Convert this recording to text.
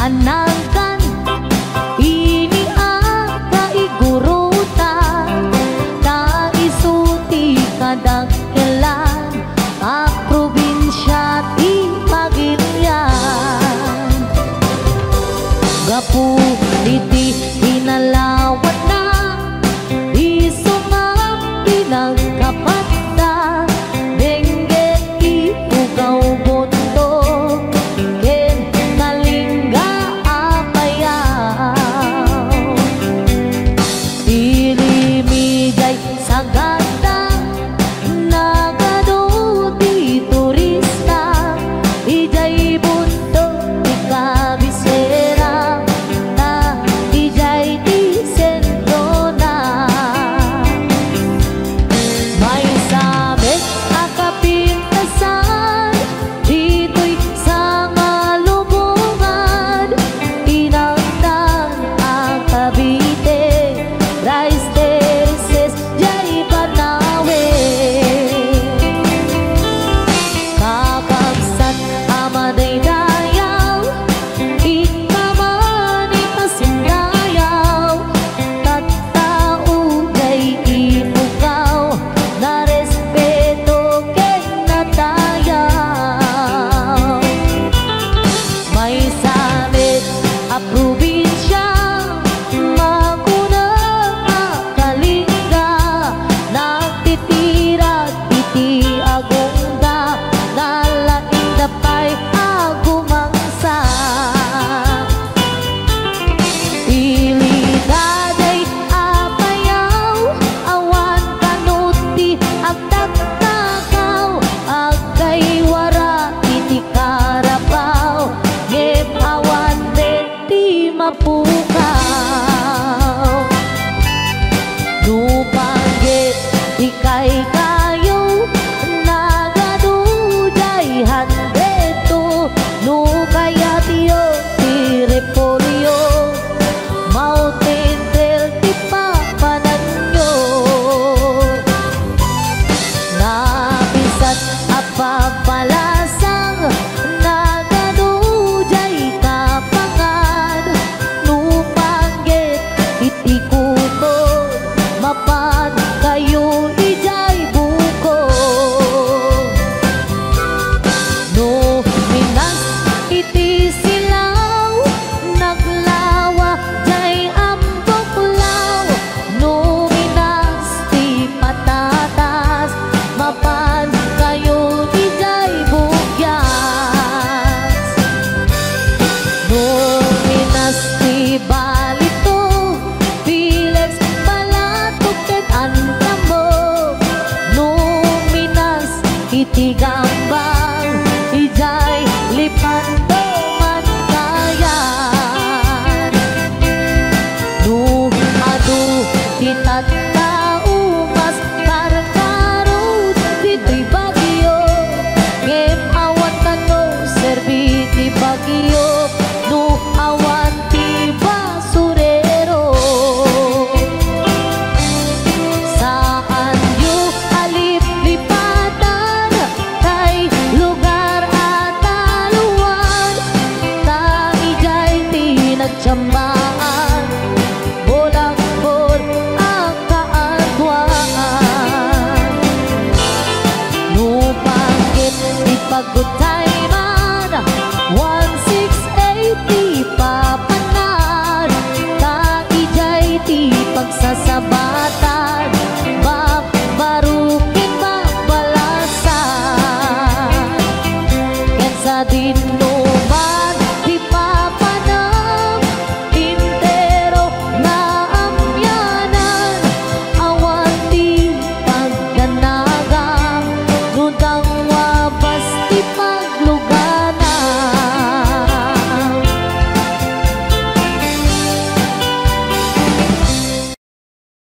anangkan ini kaigurutan na isuti kadagkelan a probinsya ti Pagilian. Gapu iti inalawat na isumap pinagkapat na dengge ipugaw boto ken kalingga apayaw ilimigay sagada nagado di turista ijay bunto di kabisera na ijay di sentro na may sabi akapintasan dito'y sa malubungan inangtan ang Cavite rice terraces jay Banawe kakabsat amaday dayaw ikamani kasindayaw tattao kay imukaw na respeto kay natayaw may samit a probinsya makuna kalinga nagtitira iti agungga nalaing dapay agumangsa ilidaday apayaw awan kanuti agtaktakaw agkay wara iti karapaw ngem awan ti mapukaw nupanggit ikay kayo nagadujay handeto no kaya